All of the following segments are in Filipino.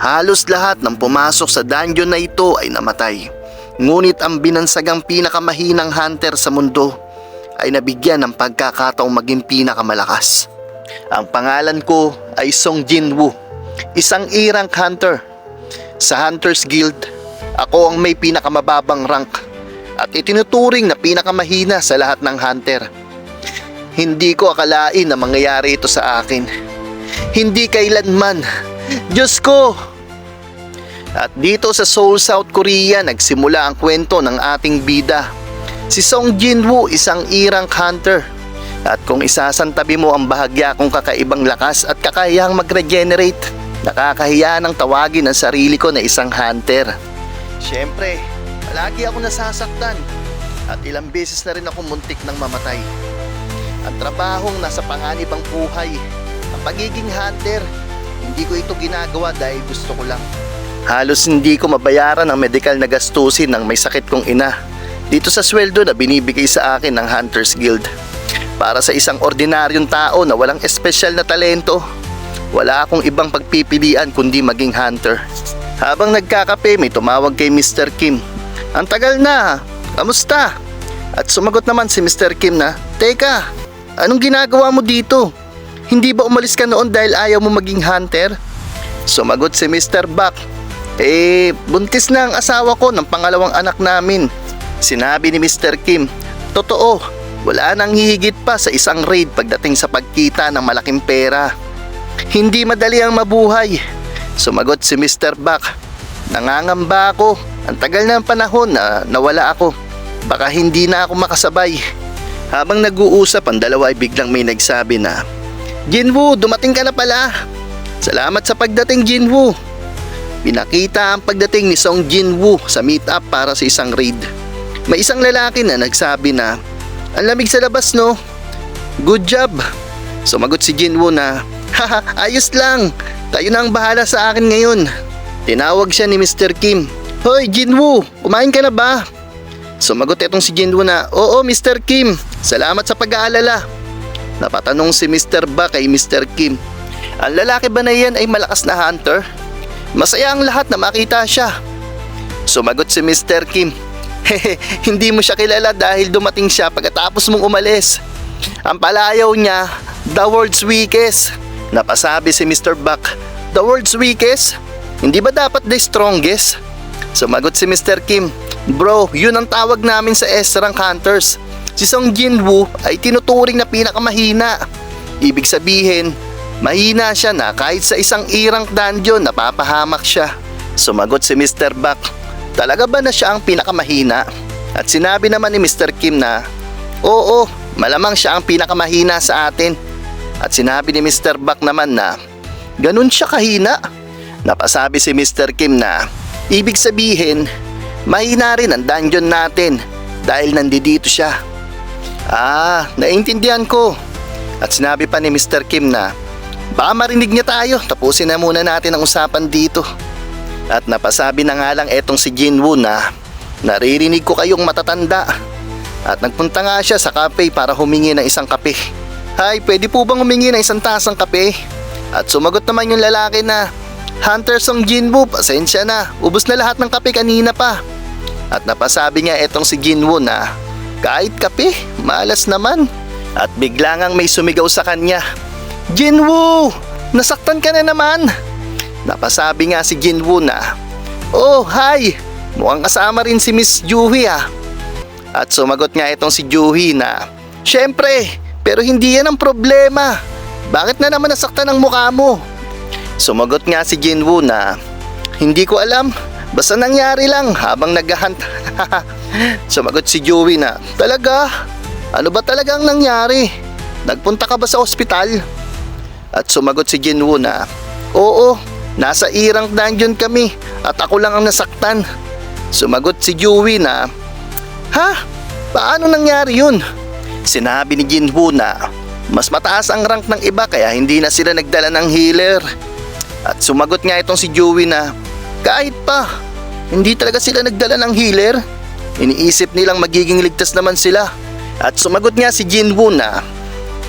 Halos lahat ng pumasok sa dungeon na ito ay namatay. Ngunit ang binansagang pinakamahinang hunter sa mundo ay nabigyan ng pagkakataong maging pinakamalakas. Ang pangalan ko ay Song Jinwoo, isang A-rank hunter. Sa Hunters Guild, ako ang may pinakamababang rank at itinuturing na pinakamahina sa lahat ng hunter. Hindi ko akalain na mangyayari ito sa akin. Hindi kailanman. Diyos ko! At dito sa Seoul, South Korea, nagsimula ang kwento ng ating bida. Si Song Jinwoo, isang A-rank hunter. At kung isasantabi mo ang bahagya kong kakaibang lakas at kakayahang mag-regenerate, nakakahiya ng tawagin ang sarili ko na isang hunter. Siyempre, palagi ako nasasaktan at ilang beses na rin ako muntik ng mamatay. Ang trabahong nasa panganib ang buhay, ang pagiging hunter, hindi ko ito ginagawa dahil gusto ko lang. Halos hindi ko mabayaran ang medikal na gastusin ng may sakit kong ina dito sa sweldo na binibigay sa akin ng Hunters Guild. Para sa isang ordinaryong tao na walang espesyal na talento, wala akong ibang pagpipilian kundi maging hunter. Habang nagkakape, may tumawag kay Mr. Kim. Ang tagal na, kamusta? At sumagot naman si Mr. Kim na, teka, anong ginagawa mo dito? Hindi ba umalis ka noon dahil ayaw mo maging hunter? Sumagot si Mr. Bak, buntis na ang asawa ko ng pangalawang anak namin. Sinabi ni Mr. Kim, totoo, wala nang hihigit pa sa isang raid pagdating sa pagkita ng malaking pera. Hindi madali ang mabuhay. Sumagot si Mr. Bak, nangangamba ako. Ang tagal na ang panahon na nawala ako. Baka hindi na ako makasabay. Habang nag-uusap ang dalawa ay biglang may nagsabi na, Jinwoo, dumating ka na pala. Salamat sa pagdating, Jinwoo. Pinakita ang pagdating ni Song Jinwoo sa meet-up para sa isang raid. May isang lalaki na nagsabi na, ang lamig sa labas no? Good job. Sumagot si Jinwoo na, haha, ayos lang. Tayo na ang bahala sa akin ngayon. Tinawag siya ni Mr. Kim. Hoy Jinwoo, kumain ka na ba? Sumagot itong si Jinwoo na, oo Mr. Kim, salamat sa pag-aalala. Napatanong si Mr. Ba kay Mr. Kim, ang lalaki ba na yan ay malakas na hunter? Masaya ang lahat na makita siya. Sumagot si Mr. Kim, hehe, hindi mo siya kilala dahil dumating siya pagkatapos mong umalis. Ang palayaw niya, the world's weakest. Napasabi si Mr. Bak, the world's weakest? Hindi ba dapat the strongest? Sumagot si Mr. Kim, bro, yun ang tawag namin sa S-rank hunters. Si Song Jinwoo ay tinuturing na pinakamahina. Ibig sabihin, mahina siya na kahit sa isang A-rank dungeon napapahamak siya. Sumagot si Mr. Bak, talaga ba na siya ang pinakamahina? At sinabi naman ni Mr. Kim na, oo, malamang siya ang pinakamahina sa atin. At sinabi ni Mr. Bak naman na, ganun siya kahina? Napasabi si Mr. Kim na, ibig sabihin, mahina rin ang dungeon natin dahil nandito siya. Naintindihan ko. At sinabi pa ni Mr. Kim na, baka marinig niya tayo, tapusin na muna natin ang usapan dito. At napasabi na nga lang etong si Jinwoo na, naririnig ko kayong matatanda. At nagpunta nga siya sa cafe para humingi ng isang kape. Hay, pwede po bang humingi ng isang tasang kape? At sumagot naman yung lalaki na, Hunter Song Jinwoo, pasensya na, ubos na lahat ng kape kanina pa. At napasabi nga etong si Jinwoo na, kahit kape, malas naman. At bigla ngang may sumigaw sa kanya, Jinwoo, nasaktan ka na naman. Napasabi nga si Jinwoo na, oh, hi, mukhang kasama rin si Miss Juhi ah. At sumagot nga itong si Juhi na, syempre, pero hindi yan ang problema. Bakit na naman nasaktan ang mukha mo? Sumagot nga si Jinwoo na, hindi ko alam, basta nangyari lang habang naghahunt. Sumagot si Joey na, talaga? Ano ba talagang nangyari? Nagpunta ka ba sa ospital? At sumagot si Jinwoo na, oo, nasa A-rank dungeon kami at ako lang ang nasaktan. Sumagot si Joey na, ha? Paano nangyari yun? Sinabi ni Jinwoo na, mas mataas ang rank ng iba kaya hindi na sila nagdala ng healer. At sumagot nga itong si Joey na, kahit pa, hindi talaga sila nagdala ng healer. Iniisip nilang magiging ligtas naman sila. At sumagot nga si Jinwoo na,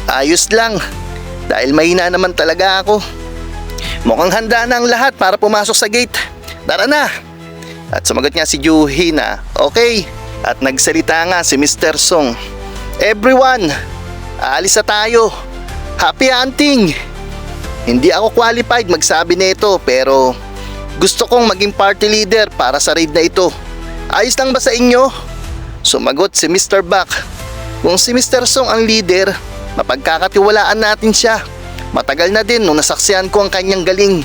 ayos lang, dahil mahina naman talaga ako. Mukhang handa na ang lahat para pumasok sa gate. Tara na! At sumagot nga si Juhi na, okay. At nagsalita nga si Mr. Song. Everyone, aalis na tayo. Happy hunting! Hindi ako qualified magsabi nito pero gusto kong maging party leader para sa raid na ito. Ayos lang ba sa inyo? Sumagot si Mr. Bak. Kung si Mr. Song ang leader, mapagkakatiwalaan natin siya. Matagal na din nung nasaksihan ko ang kanyang galing.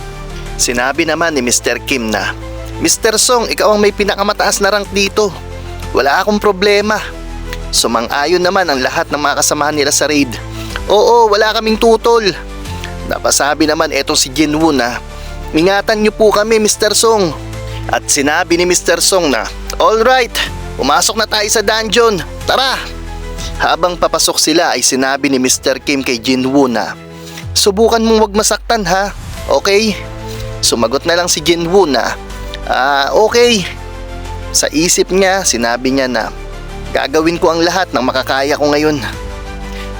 Sinabi naman ni Mr. Kim na, Mr. Song, ikaw ang may pinakamataas na rank dito. Wala akong problema. Sumang-ayon naman ang lahat ng mga kasamahan nila sa raid. Oo, wala kaming tutol. Napasabi naman etong si Jinwoo na, ingatan niyo po kami Mr. Song. At sinabi ni Mr. Song na, alright, pumasok na tayo sa dungeon. Tara! Habang papasok sila ay sinabi ni Mr. Kim kay Jinwoo na, subukan mong wag masaktan ha, okay? Sumagot na lang si Jinwoo na, okay. Sa isip niya, sinabi niya na, gagawin ko ang lahat ng makakaya ko ngayon.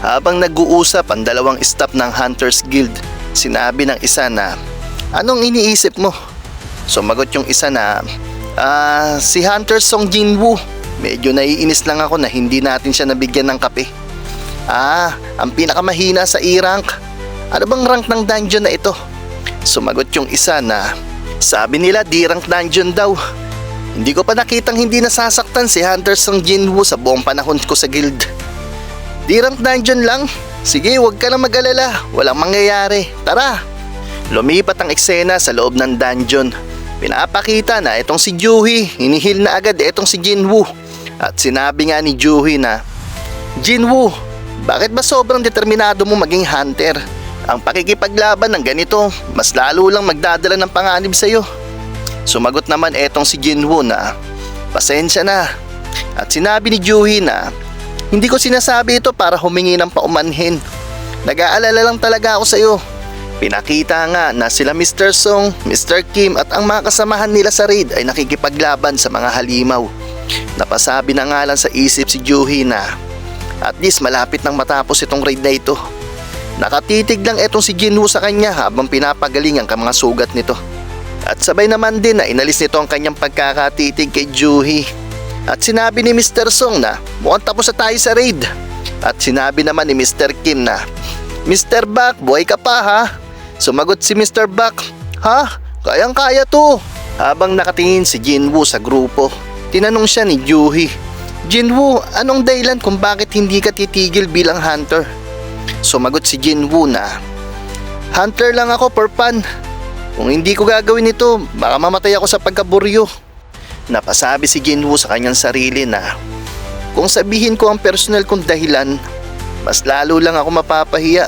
Habang nag-uusap ang dalawang staff ng Hunters Guild, sinabi ng isa na, anong iniisip mo? Sumagot yung isa na, si Hunter Song Jinwoo. Medyo naiinis lang ako na hindi natin siya nabigyan ng kape. Ang pinakamahina sa E-rank. Ano bang rank ng dungeon na ito? Sumagot yung isa na, sabi nila D-rank dungeon daw. Hindi ko pa nakitang hindi nasasaktan si Hunter Song Jinwoo sa buong panahon ko sa guild. D-rank dungeon lang? Sige, huwag ka na mag-alala. Walang mangyayari. Tara! Lumipat ang eksena sa loob ng dungeon. Pinapakita na itong si Juhi, hinihil na agad itong si Jinwoo. At sinabi nga ni Juhi na, Jinwoo, bakit ba sobrang determinado mo maging hunter? Ang pakikipaglaban ng ganito, mas lalo lang magdadala ng panganib sa'yo. Sumagot naman etong si Jinwoo na, pasensya na. At sinabi ni Juhi na, hindi ko sinasabi ito para humingi ng paumanhin. Nag-aalala lang talaga ako sa'yo. Pinakita nga na sila Mr. Song, Mr. Kim at ang mga kasamahan nila sa raid ay nakikipaglaban sa mga halimaw. Napasabi na nga lang sa isip si Juhi na at least malapit nang matapos itong raid na ito. Nakatitig lang itong si Jinwoo sa kanya habang pinapagaling ang mga sugat nito. At sabay naman din na inalis nito ang kanyang pagkakatitig kay Juhi. At sinabi ni Mr. Song na mukhang tapos na tayo sa raid. At sinabi naman ni Mr. Kim na, Mr. Bak, buhay ka pa ha? Sumagot si Mr. Bak, ha? Kayang-kaya to. Habang nakatingin si Jinwoo sa grupo, tinanong siya ni Juhi, Jinwoo, anong dahilan kung bakit hindi ka titigil bilang hunter? Sumagot si Jinwoo na, hunter lang ako for fun. Kung hindi ko gagawin ito, baka mamatay ako sa pagkaburyo. Napasabi si Jinwoo sa kanyang sarili na, kung sabihin ko ang personal kong dahilan, mas lalo lang ako mapapahiya.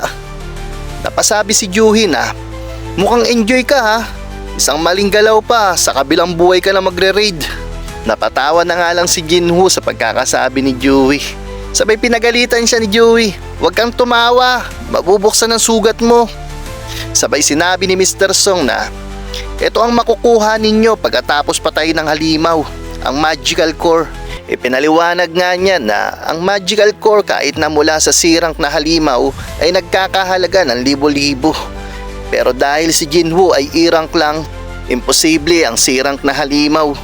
Napasabi si Juhi na, mukhang enjoy ka ha. Isang maling galaw pa, sa kabilang buhay ka na magre-raid. Napatawa na nga lang si Jinwoo sa pagkakasabi ni Juhi. Sabay pinagalitan siya ni Juhi, huwag kang tumawa, mabubuksan ang sugat mo. Sabay sinabi ni Mr. Song na, ito ang makukuha ninyo pagkatapos patay ng halimaw, ang magical core. Ipinaliwanag nga niya na ang magical core kahit na mula sa C-rank na halimaw ay nagkakahalaga ng libo-libo. Pero dahil si Jinwoo ay E-rank lang, imposible ang C-rank na halimaw.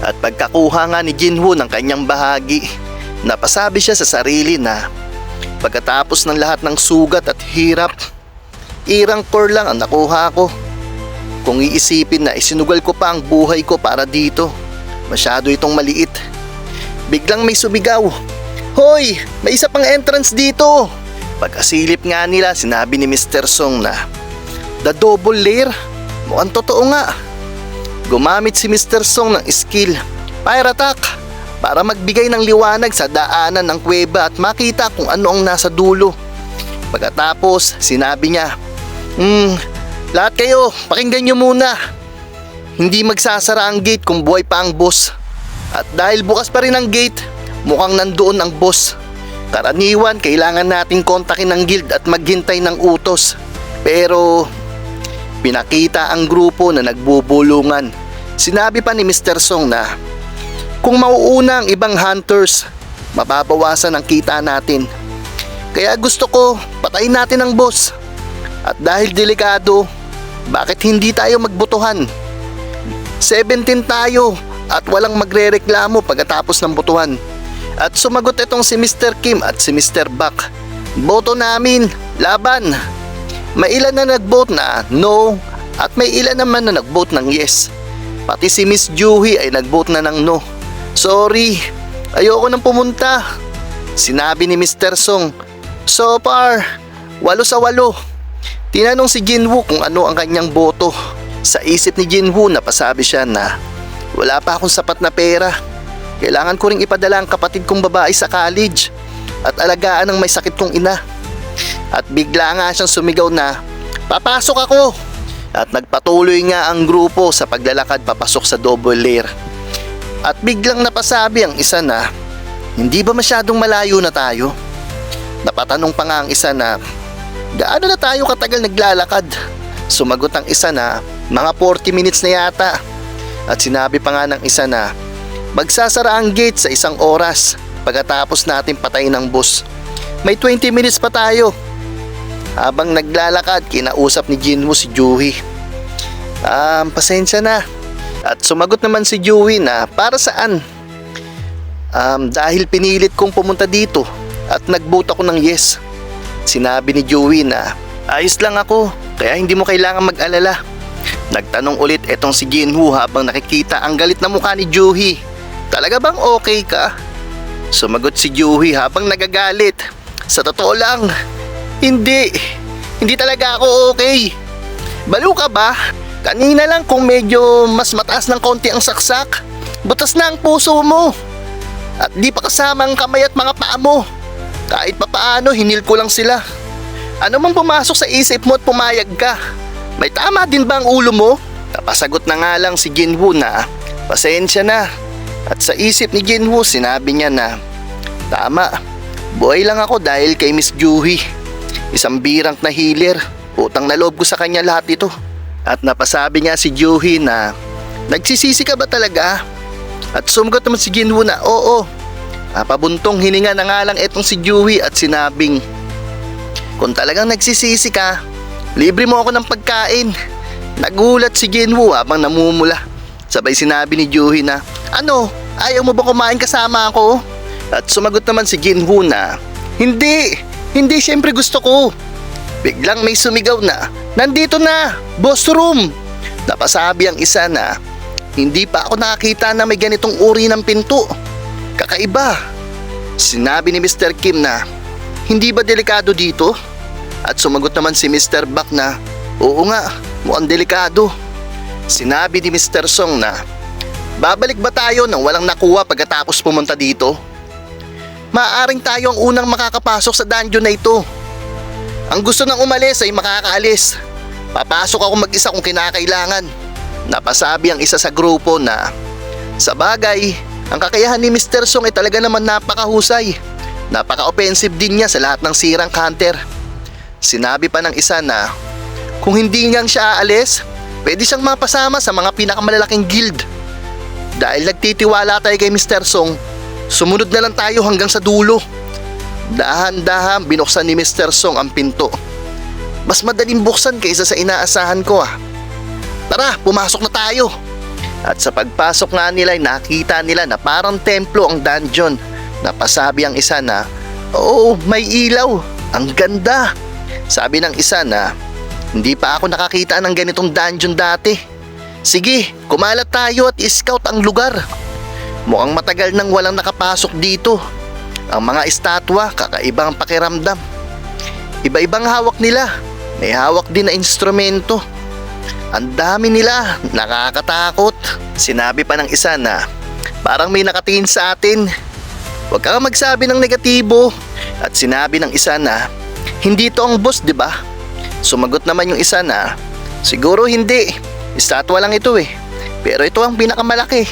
At pagkakuha nga ni Jinwoo ng kanyang bahagi, napasabi siya sa sarili na pagkatapos ng lahat ng sugat at hirap, E-rank core lang ang nakuha ko. Kung iisipin na isinugal ko pa ang buhay ko para dito, masyado itong maliit. Biglang may sumigaw, hoy, may isa pang entrance dito. Pagkasilip nga nila, sinabi ni Mr. Song na, the double lair? Mukhang totoo nga. Gumamit si Mr. Song ng skill, Fire Attack, para magbigay ng liwanag sa daanan ng kuweba at makita kung ano ang nasa dulo. Pagkatapos, sinabi niya, lahat kayo, pakinggan nyo muna. Hindi magsasara ang gate kung buhay pa ang boss. At dahil bukas pa rin ang gate, mukhang nandoon ang boss. Karaniwan, kailangan nating kontakin ng guild at maghintay ng utos. Pero pinakita ang grupo na nagbubulungan. Sinabi pa ni Mr. Song na kung mauuna ang ibang hunters, mababawasan ang kita natin. Kaya gusto ko, patayin natin ang boss. At dahil delikado, Bakit hindi tayo magbotohan? 17 tayo at walang magrereklamo pagkatapos ng botohan. At sumagot itong si Mr. Kim at si Mr. Bak. Boto namin, laban. May ilan na nag-vote na no at may ilan naman na nag-vote ng yes. Pati si Miss Juhi ay nag-vote na ng no. Sorry, ayoko nang pumunta. Sinabi ni Mr. Song. So far, 8-8. Tinanong si Jinwoo kung ano ang kanyang boto. Sa isip ni Jinwoo napasabi siya na wala pa akong sapat na pera. Kailangan ko ring ipadala ang kapatid kong babae sa college at alagaan ang may sakit kong ina. At bigla nga siyang sumigaw na, papasok ako! At nagpatuloy nga ang grupo sa paglalakad papasok sa double layer. At biglang napasabi ang isa na, hindi ba masyadong malayo na tayo? Napatanong pa nga ang isa na, gaano na tayo katagal naglalakad? Sumagot ang isa na, mga 40 minutes na yata. At sinabi pa nga ng isa na, magsasara ang gate sa 1 oras pagkatapos natin patayin ng bus. May 20 minutes pa tayo. Habang naglalakad, kinausap ni Jinwoo si Juhi. Pasensya na. At sumagot naman si Juhi na para saan? Dahil pinilit kong pumunta dito at nag-vote ako ng yes. Sinabi ni Juhi na ayos lang ako kaya hindi mo kailangan mag-alala. Nagtanong ulit etong si Jinwoo habang nakikita ang galit na mukha ni Juhi. Talaga bang okay ka? Sumagot si Juhi habang nagagalit. Sa totoo lang, hindi talaga ako okay. Baliw ka ba? Kanina lang kung medyo mas mataas ng konti ang saksak, butas na ang puso mo. At di pa kasama ang kamay at mga paa mo. Kahit papaano hinil ko lang sila. Ano mang pumasok sa isip mo at pumayag ka? May tama din ba ang ulo mo? Napasagot na nga lang si Jinwoo na pasensya na. At sa isip ni Jinwoo sinabi niya na tama, buhay lang ako dahil kay Miss Juhi. Isang birang na healer, utang na loob ko sa kanya lahat ito. At napasabi nga si Juhi na nagsisisi ka ba talaga? At sumagot naman si Jinwoo na oo. Pabuntong hininga na nga lang etong si Juhi at sinabing, kung talagang nagsisisi ka, libre mo ako ng pagkain. Nagulat si Jinwoo habang namumula. Sabay sinabi ni Juhi na, ano, ayaw mo ba kumain kasama ako? At sumagot naman si Jinwoo na, hindi syempre gusto ko. Biglang may sumigaw na, nandito na, boss room. Napasabi ang isa na, hindi pa ako nakakita na may ganitong uri ng pinto. Kakaiba. Sinabi ni Mr. Kim na, hindi ba delikado dito? At sumagot naman si Mr. Bak na, oo nga, mukhang delikado. Sinabi ni Mr. Song na, babalik ba tayo nang walang nakuha pagkatapos pumunta dito? Maaaring tayo ang unang makakapasok sa dungeon na ito. Ang gusto nang umalis ay makakaalis. Papasok ako mag-isa kung kinakailangan. Napasabi ang isa sa grupo na, sa bagay, ang kakayahan ni Mr. Song ay talaga naman napakahusay. Napaka-offensive din niya sa lahat ng sirang counter. Sinabi pa ng isa na, kung hindi ngang siya aalis, pwede siyang mapasama sa mga pinakamalalaking guild. Dahil nagtitiwala tayo kay Mr. Song, sumunod na lang tayo hanggang sa dulo. Dahan-dahan binuksan ni Mr. Song ang pinto. Mas madaling buksan kaysa sa inaasahan ko. Tara, pumasok na tayo. At sa pagpasok nga nila ay nakita nila na parang templo ang dungeon. Napasabi ang isa na, oo, may ilaw. Ang ganda. Sabi ng isa na, hindi pa ako nakakita ng ganitong dungeon dati. Sige, kumalat tayo at i-scout ang lugar. Mukhang matagal nang walang nakapasok dito. Ang mga estatwa, kakaibang pakiramdam. Iba-ibang hawak nila. May hawak din na instrumento. Ang dami nila, nakakatakot. Sinabi pa ng isa na, parang may nakatingin sa atin. Huwag kang magsabi ng negatibo. At sinabi ng isa na, hindi to ang boss, di ba? Sumagot naman yung isa na, siguro hindi. Estatwa lang ito eh. Pero ito ang pinakamalaki.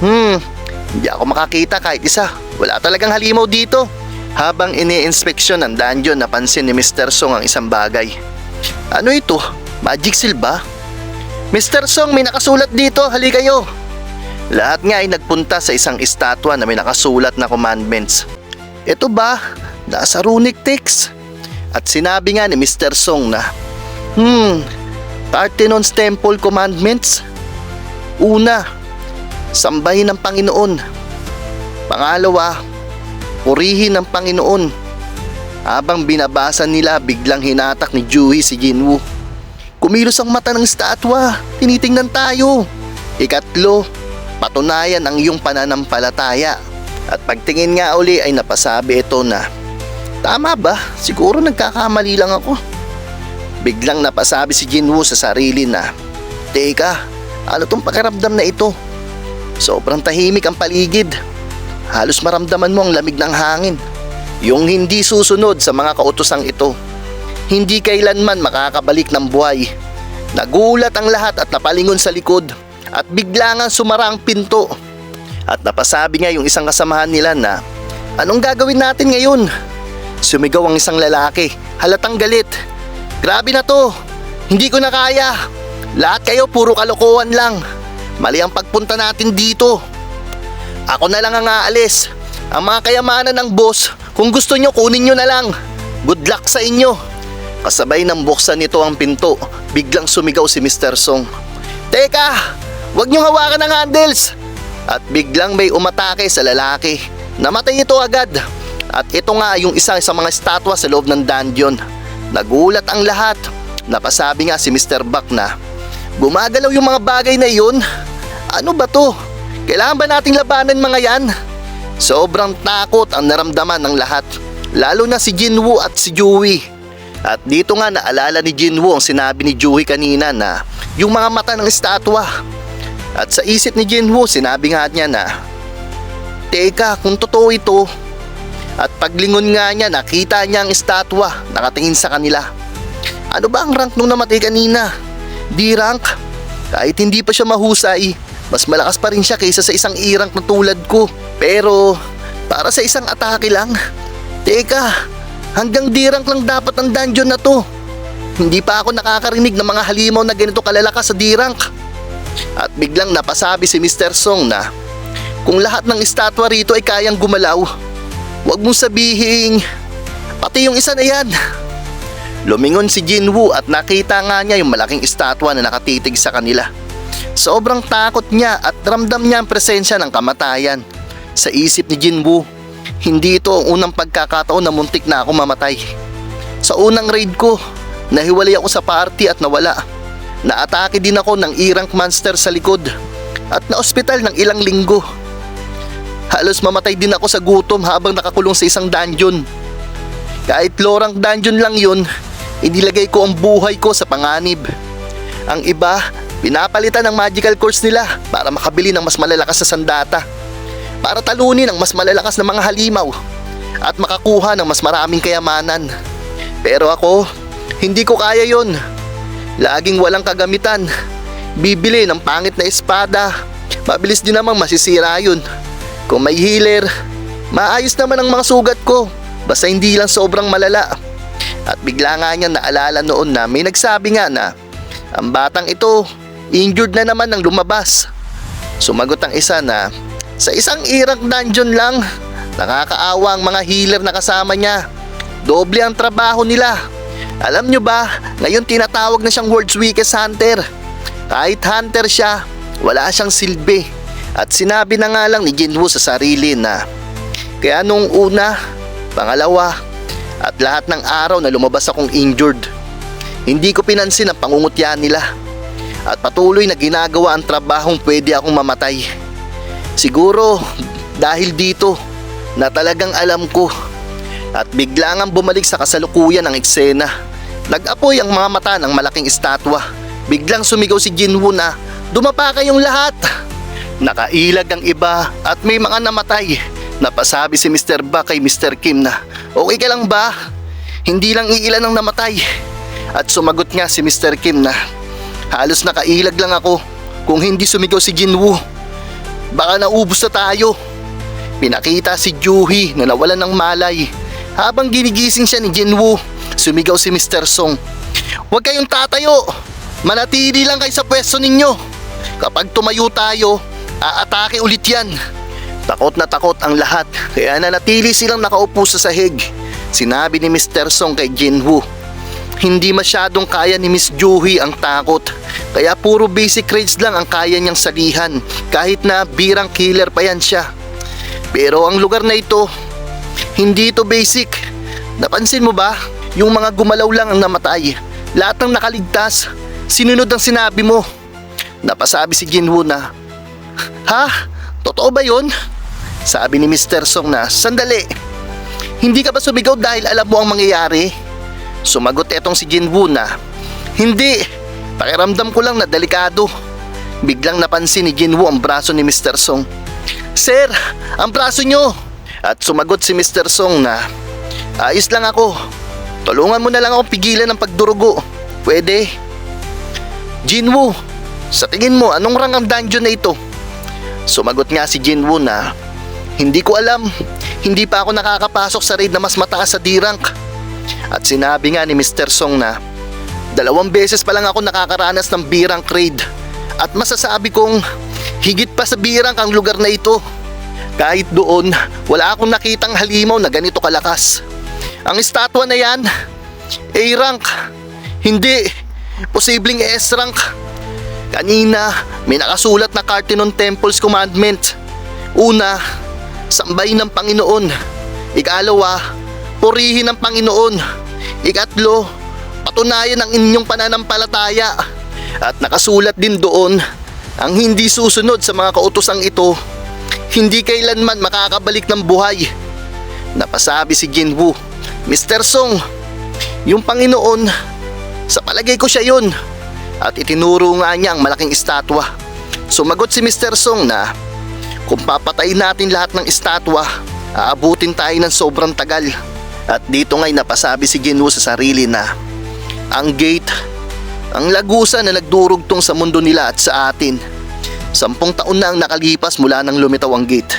Hindi ako makakita kahit isa. Wala talagang halimaw dito. Habang ini-inspeksyon ng dungeon, napansin ni Mr. Song ang isang bagay. Ano ito? Magic seal ba? Mr. Song, may nakasulat dito. Hali kayo. Lahat nga ay nagpunta sa isang estatwa na may nakasulat na commandments. Ito ba? Nasa runic text. At sinabi nga ni Mr. Song na, Parthenon's Temple Commandments. Una, sambahin ang Panginoon. Pangalawa, purihin ang Panginoon. Habang binabasa nila, biglang hinatak ni Juhi si Jinwoo. Kumilos ang mata ng estatwa, tinitingnan tayo. Ikatlo, patunayan ang iyong pananampalataya. At pagtingin nga uli ay napasabi ito na, tama ba? Siguro nagkakamali lang ako. Biglang napasabi si Jinwoo sa sarili na, teka, ano tong pakiramdam na ito? Sobrang tahimik ang paligid. Halos maramdaman mo ang lamig ng hangin. Yung hindi susunod sa mga kautosang ito. Hindi kailanman makakabalik ng buhay. Nagulat ang lahat at napalingon sa likod. At bigla nga sumara ang pinto. At napasabi nga yung isang kasamahan nila na, anong gagawin natin ngayon? Sumigaw ang isang lalaki, halatang galit. Grabe na to, hindi ko na kaya. Lahat kayo puro kalokohan lang. Mali ang pagpunta natin dito. Ako na lang ang aalis. Ang mga kayamanan ng boss, kung gusto nyo kunin nyo na lang. Good luck sa inyo. Kasabay ng buksan nito ang pinto, biglang sumigaw si Mr. Song. Teka, wag nyo hawakan ang handles. At biglang may umatake sa lalaki. Namatay ito agad. At ito nga yung isa sa mga estatwa sa loob ng dungeon. Nagulat ang lahat. Napasabi nga si Mr. Buck na, gumagalaw yung mga bagay na yun? Ano ba to? Kailangan ba nating labanan mga yan? Sobrang takot ang naramdaman ng lahat. Lalo na si Jinwoo at si Juhi. At dito nga naalala ni Jinwoo ang sinabi ni Juhi kanina na yung mga mata ng estatwa. At sa isip ni Jinwoo, sinabi nga niya na, teka, kung totoo ito. At paglingon nga niya, nakita niya ang estatwa, nakatingin sa kanila. Ano ba ang rank nung namatay kanina? D rank? Kahit hindi pa siya mahusay, mas malakas pa rin siya kaysa sa isang E-rank na tulad ko. Pero, para sa isang atake lang? Teka, hanggang D rank lang dapat ang dungeon na to. Hindi pa ako nakakarinig ng mga halimaw na ganito kalalakas sa D rank. At biglang napasabi si Mr. Song na, kung lahat ng estatwa rito ay kayang gumalaw, huwag mong sabihin, pati yung isa na yan. Lumingon si Jinwoo at nakita nga niya yung malaking estatwa na nakatitig sa kanila. Sobrang takot niya at ramdam niya ang presensya ng kamatayan. Sa isip ni Jinwoo, hindi ito ang unang pagkakataon na muntik na ako mamatay. Sa unang raid ko, nahiwalay ako sa party at nawala. Naatake din ako ng E-rank monster sa likod at na-ospital ng ilang linggo. Halos mamatay din ako sa gutom habang nakakulong sa isang dungeon. Kahit low-rank dungeon lang yun, inilagay ko ang buhay ko sa panganib. Ang iba, pinapalitan ng magical course nila para makabili ng mas malalakas na sandata. Para talunin ang mas malalakas na mga halimaw at makakuha ng mas maraming kayamanan. Pero ako, hindi ko kaya yun. Laging walang kagamitan. Bibili ng pangit na espada. Mabilis din namang masisira yun. Kung may healer, maayos naman ang mga sugat ko. Basta hindi lang sobrang malala. At bigla nga niya naalala noon na may nagsabi nga na ang batang ito, injured na naman nang lumabas. Sumagot ang isa na sa isang E-rank dungeon lang, nakakaawa ang mga healer na kasama niya. Doble ang trabaho nila. Alam nyo ba, ngayon tinatawag na siyang world's weakest hunter. Kahit hunter siya, wala siyang silbi. At sinabi na nga lang ni Jinwoo sa sarili na kaya nung una, pangalawa, at lahat ng araw na lumabas akong injured, hindi ko pinansin ang pangungutya nila. At patuloy na ginagawa ang trabahong pwede akong mamatay. Siguro dahil dito na talagang alam ko. At bigla ngang bumalik sa kasalukuyan ang eksena. Nag-apoy ang mga mata ng malaking estatwa. Biglang sumigaw si Jinwoo na dumapa kayong lahat. Nakailag ang iba at may mga namatay. Napasabi si Mr. Buck kay Mr. Kim na okay ka lang ba? Hindi lang iilan ang namatay. At sumagot nga si Mr. Kim na halos nakailag lang ako kung hindi sumigaw si Jinwoo. Baka naubos na tayo. Pinakita si Juhi na nawalan ng malay. Habang ginigising siya ni Jinwoo, sumigaw si Mr. Song. Huwag kayong tatayo. Manatili lang kayo sa pwesto ninyo. Kapag tumayo tayo, aatake ulit yan. Takot na takot ang lahat, kaya nanatili silang nakaupo sa sahig. Sinabi ni Mr. Song kay Jinwoo. Hindi masyadong kaya ni Miss Juhi ang takot. Kaya puro basic raids lang ang kaya niyang salihan kahit na birang killer pa yan siya. Pero ang lugar na ito, hindi ito basic. Napansin mo ba? Yung mga gumalaw lang ang namatay. Lahat ng nakaligtas, sinunod ang sinabi mo. Napasabi si Jinwoo na, "Ha? Totoo ba yun?" Sabi ni Mr. Song na, "Sandali. Hindi ka ba sumigaw dahil alam mo ang mangyayari?" Sumagot etong si Jinwoo na, "Hindi. Pakiramdam ko lang na delikado." Biglang napansin ni Jinwoo ang braso ni Mr. Song. "Sir, ang braso nyo!" At sumagot si Mr. Song na, "Ayos lang ako. Tulungan mo na lang ako pigilan ng pagdurugo. Pwede?" "Jinwoo, sa tingin mo anong rang ang dungeon na ito?" Sumagot nga si Jinwoo na, "Hindi ko alam. Hindi pa ako nakakapasok sa raid na mas mataas sa D-rank." At sinabi nga ni Mr. Song na, 2 beses pa lang ako nakakaranas ng B-rank raid. At masasabi kong higit pa sa B-rank ang lugar na ito. Kahit doon, wala akong nakitang halimaw na ganito kalakas. Ang estatwa na yan, A-rank. Hindi, posibleng S-rank. Kanina, may nakasulat na Cartenon Temple's commandment. Una, sambahin ng Panginoon. Ikalawa, purihin ng Panginoon. Ikatlo, patunayan ang inyong pananampalataya. At nakasulat din doon, ang hindi susunod sa mga kautosang ito, hindi kailanman makakabalik ng buhay. Napasabi si Jinwoo, "Mr. Song, yung Panginoon, sa palagay ko siya yun." At itinuro nga niya ang malaking estatwa. Sumagot si Mr. Song na, "Kung papatayin natin lahat ng estatwa, aabutin tayo ng sobrang tagal." At dito nga'y napasabi si Jinwoo sa sarili na, ang gate, ang lagusan na nagdurugtong sa mundo nila at sa atin. 10 taon na ang nakalipas mula nang lumitaw ang gate.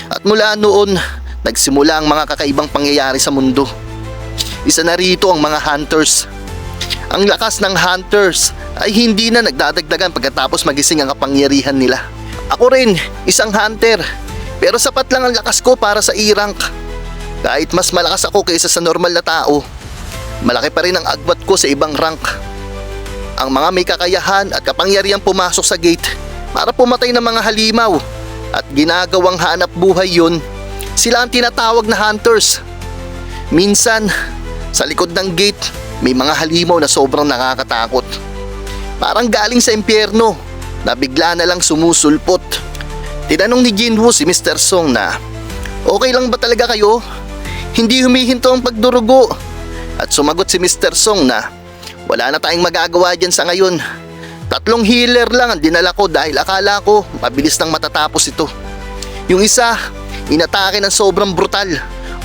At mula noon, nagsimula ang mga kakaibang pangyayari sa mundo. Isa na rito ang mga hunters. Ang lakas ng hunters ay hindi na nagdadagdagan pagkatapos magising ang kapangyarihan nila. Ako rin, isang hunter, pero sapat lang ang lakas ko para sa E-rank. Kahit mas malakas ako kaysa sa normal na tao, malaki pa rin ang agwat ko sa ibang rank. Ang mga may kakayahan at kapangyarihang pumasok sa gate para pumatay ng mga halimaw at ginagawang hanap buhay yun, sila ang tinatawag na hunters. Minsan, sa likod ng gate, may mga halimaw na sobrang nakakatakot. Parang galing sa impyerno na bigla na lang sumusulpot. Tinanong ni Jinwoo si Mr. Song na, "Okay lang ba talaga kayo? Hindi humihinto ang pagdurugo." At sumagot si Mr. Song na, "Wala na tayong magagawa dyan sa ngayon. 3 healer lang ang dinala ko dahil akala ko mabilis nang matatapos ito. Yung isa, inatake ng sobrang brutal.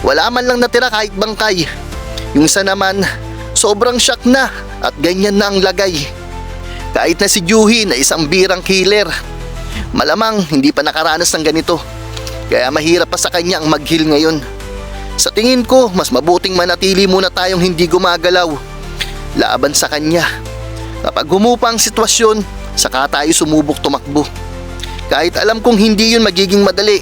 Wala man lang natira kahit bangkay. Yung isa naman, sobrang shock na at ganyan na ang lagay. Kahit na si Juhi na isang birang killer, malamang hindi pa nakaranas ng ganito. Kaya mahirap pa sa kanya ang mag-heal ngayon. Sa tingin ko, mas mabuting manatili muna tayong hindi gumagalaw laban sa kanya. Kapag humupa ang sitwasyon, saka tayo sumubok tumakbo. Kahit alam kong hindi yun magiging madali."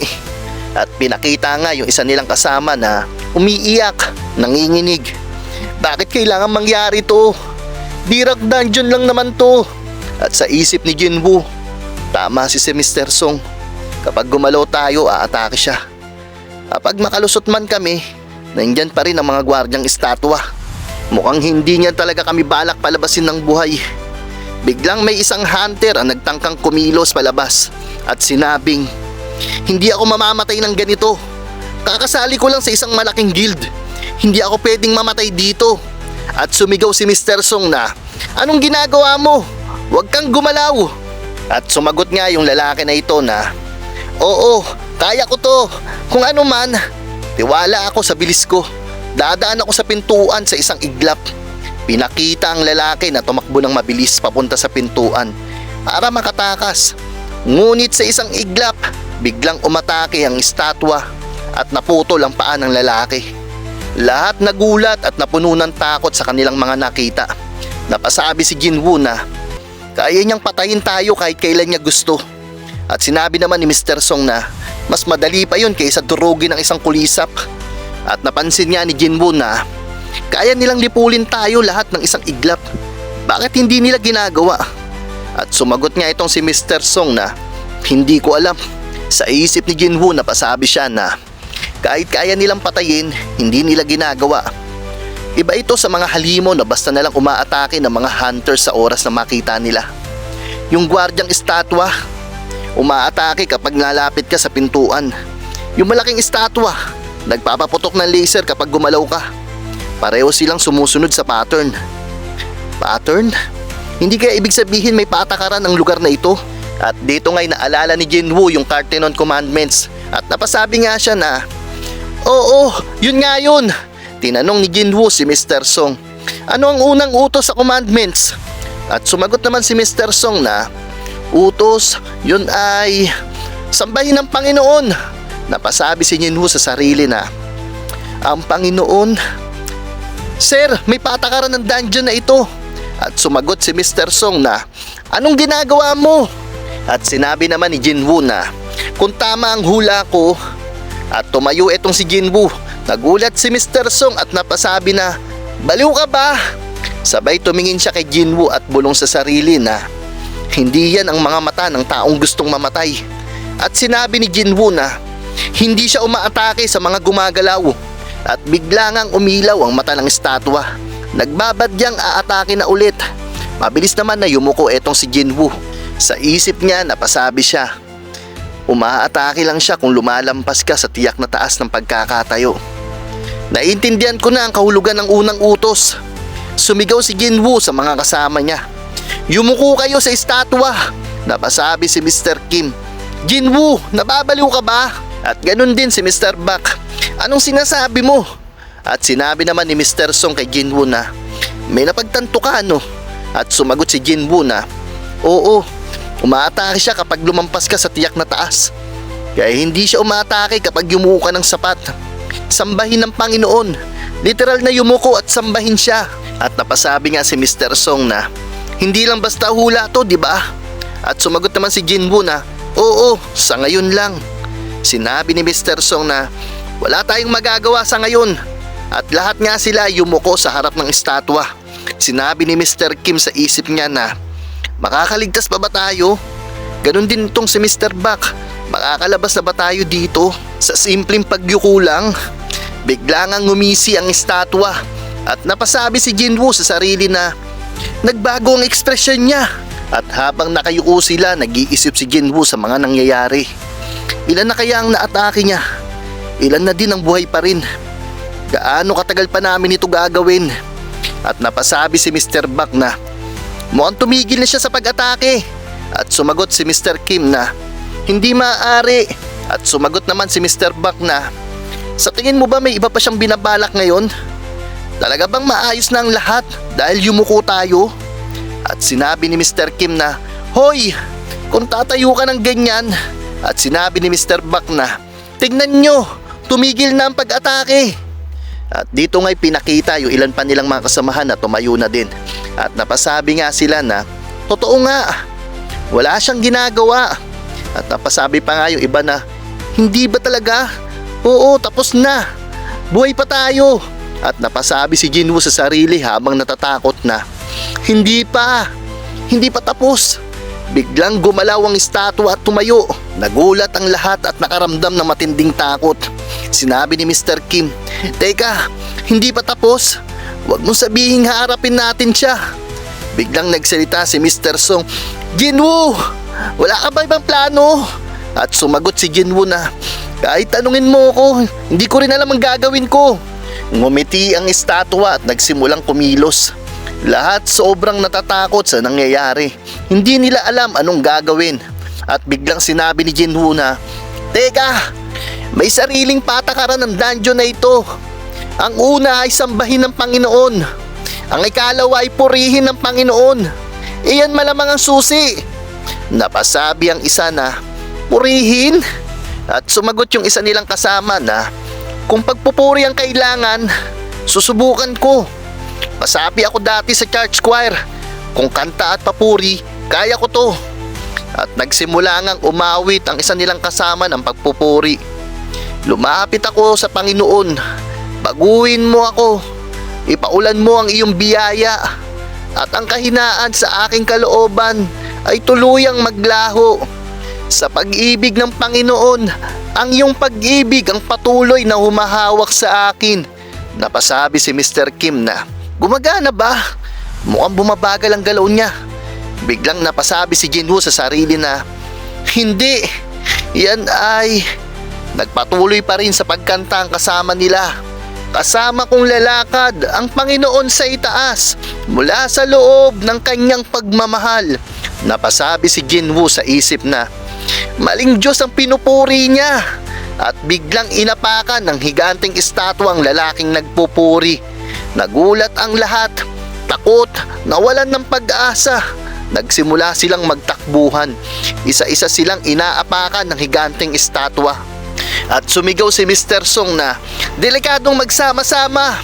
At pinakita nga yung isa nilang kasama na umiiyak, nanginginig. "Bakit kailangan mangyari to? Dirak dungeon lang naman to." At sa isip ni Jinwoo, tama si Mr. Song. Kapag gumalaw tayo, aatake siya. Kapag makalusot man kami, nandyan pa rin ang mga gwardyang estatwa. Mukhang hindi niya talaga kami balak palabasin ng buhay. Biglang may isang hunter ang nagtangkang kumilos palabas at sinabing, "Hindi ako mamamatay ng ganito. Kakasali ko lang sa isang malaking guild. Hindi ako pwedeng mamatay dito." At sumigaw si Mr. Song na, "Anong ginagawa mo? Huwag kang gumalaw." At sumagot nga yung lalaki na ito na, "Oo, kaya ko to. Kung ano man, tiwala ako sa bilis ko. Dadaan ako sa pintuan sa isang iglap." Pinakita ang lalaki na tumakbo ng mabilis papunta sa pintuan para makatakas. Ngunit sa isang iglap, biglang umatake ang estatwa at naputol ang paa ng lalaki. Lahat nagulat at napuno ng takot sa kanilang mga nakita. Napasabi si Jinwoo na kaya niyang patayin tayo kahit kailan niya gusto. At sinabi naman ni Mr. Song na mas madali pa yun kaysa durugin ng isang kulisap. At napansin niya ni Jinwoo na Kaya nilang lipulin tayo lahat ng isang iglap. Bakit hindi nila ginagawa? At sumagot nga itong si Mr. Song na hindi ko alam. Sa isip ni Jinwoo napasabi siya na kahit kaya nilang patayin, hindi nila ginagawa. Iba ito sa mga halimo na basta nalang umaatake ng mga hunters sa oras na makita nila. Yung gwardyang estatwa, umaatake kapag nalapit ka sa pintuan. Yung malaking estatwa, nagpapaputok ng laser kapag gumalaw ka. Pareho silang sumusunod sa pattern. Pattern? Hindi kaya ibig sabihin may patakaran ang lugar na ito? At dito nga'y naalala ni Jinwoo yung Parthenon Commandments at napasabi nga siya na, "Oo, yun nga yun." Tinanong ni Jinwoo si Mr. Song, "Ano ang unang utos sa commandments?" At sumagot naman si Mr. Song na, "Utos, yun ay sambahin ang Panginoon." Napasabi si Jinwoo sa sarili na, "Ang Panginoon? Sir, may patakaran ng dungeon na ito." At sumagot si Mr. Song na, "Anong ginagawa mo?" At sinabi naman ni Jinwoo na, "Kung tama ang hula ko." At tumayo itong si Jinwoo. Nagulat si Mr. Song at napasabi na, "Baliw ka ba?" Sabay tumingin siya kay Jinwoo at bulong sa sarili na hindi yan ang mga mata ng taong gustong mamatay. At sinabi ni Jinwoo na hindi siya umaatake sa mga gumagalaw. At bigla ngang umilaw ang mata ng estatwa. Nagbabadyang aatake na ulit. Mabilis naman na yumuko etong si Jinwoo. Sa isip niya napasabi siya, umaatake lang siya kung lumalampas ka sa tiyak na taas ng pagkakatayo. Naiintindihan ko na ang kahulugan ng unang utos. Sumigaw si Jinwoo sa mga kasama niya, "Yumuko kayo sa estatwa!" Napasabi si Mr. Kim, "Jinwoo, nababaliw ka ba?" At ganun din si Mr. Bak, "Anong sinasabi mo?" At sinabi naman ni Mr. Song kay Jinwoo na, "May napagtanto ka ano?" At sumagot si Jinwoo na, "Oo, umaatake siya kapag lumampas ka sa tiyak na taas. Kaya hindi siya umaatake kapag yumuko ka ng sapat. Sambahin ng Panginoon. Literal na yumuko at sambahin siya." At napasabi nga si Mr. Song na, "Hindi lang basta hula to, di ba?" At sumagot naman si Jinwoo na, "Oo, sa ngayon lang." Sinabi ni Mr. Song na, "Wala tayong magagawa sa ngayon." At lahat nga sila yumuko sa harap ng estatwa. Sinabi ni Mr. Kim sa isip niya na, makakaligtas pa ba tayo? Ganon din itong si Mr. Bak. Makakalabas na ba tayo dito? Sa simpleng pagyuko lang. Bigla ngang ngumisi ang estatwa. At napasabi si Jinwoo sa sarili na nagbago ang ekspresyon niya. At habang nakayuko sila, nag-iisip si Jinwoo sa mga nangyayari. Ilan na kaya ang naatake niya? Ilan na din ang buhay pa rin? Gaano katagal pa namin ito gagawin? At napasabi si Mr. Bak na mukhang tumigil na siya sa pag-atake. At sumagot si Mr. Kim na hindi maaari. At sumagot naman si Mr. Bak na sa tingin mo ba may iba pa siyang binabalak ngayon? Talaga bang maayos na ang lahat dahil yumuko tayo? At sinabi ni Mr. Kim na, "Hoy, kung tatayo ka ng ganyan." At sinabi ni Mr. Bak na, "Tignan nyo, tumigil na ang pag-atake." At dito nga'y pinakita yung ilan pa nilang mga kasamahan na tumayo na din. At napasabi nga sila na, totoo nga, wala siyang ginagawa. At napasabi pa nga yung iba na, hindi ba talaga? Oo, tapos na. Buhay pa tayo. At napasabi si Jinwoo sa sarili habang natatakot na, hindi pa tapos. Biglang gumalaw ang estatwa at tumayo. Nagulat ang lahat at nakaramdam ng matinding takot. Sinabi ni Mr. Kim, "Teka, hindi pa tapos? Huwag mong sabihin haharapin natin siya." Biglang nagsalita si Mr. Song, "Jinwoo, wala ka ba ibang plano?" At sumagot si Jinwoo na, "Kahit tanungin mo ko, hindi ko rin alam ang gagawin ko." Ngumiti ang estatwa at nagsimulang kumilos. Lahat sobrang natatakot sa nangyayari. Hindi nila alam anong gagawin. At biglang sinabi ni Jinwoo na, "Teka, may sariling patakaran ng dungeon na ito. Ang una ay sambahin ng Panginoon. Ang ikalawa ay purihin ng Panginoon. Iyan malamang ang susi." Napasabi ang isa na, "Purihin?" At sumagot yung isa nilang kasama na, "Kung pagpupuri ang kailangan, susubukan ko. Pasabi ako dati sa church choir. Kung kanta at papuri, kaya ko to." At nagsimula ngang umawit ang isa nilang kasama ng pagpupuri. "Lumapit ako sa Panginoon. Baguhin mo ako. ipaulan mo ang iyong biyaya at ang kahinaan sa aking kalooban ay tuluyang maglaho. Sa pag-ibig ng Panginoon, ang iyong pag-ibig ang patuloy na humahawak sa akin. Napasabi si Mr. Kim na, gumagana ba? Mukhang bumabagal ang galaw niya. Biglang napasabi si Jinwoo sa sarili na, hindi, yan ay... Nagpatuloy pa rin sa pagkanta ang kasama nila. Kasama kong lalakad ang Panginoon sa itaas mula sa loob ng kanyang pagmamahal. Napasabi si Jinwoo sa isip na, maling Diyos ang pinupuri niya. At biglang inapakan ng higanteng estatwa ang lalaking nagpupuri. Nagulat ang lahat, takot, nawalan ng pag-asa. Nagsimula silang magtakbuhan. Isa-isa silang inaapakan ng higanteng estatwa. At sumigaw si Mr. Song na, delikadong magsama-sama,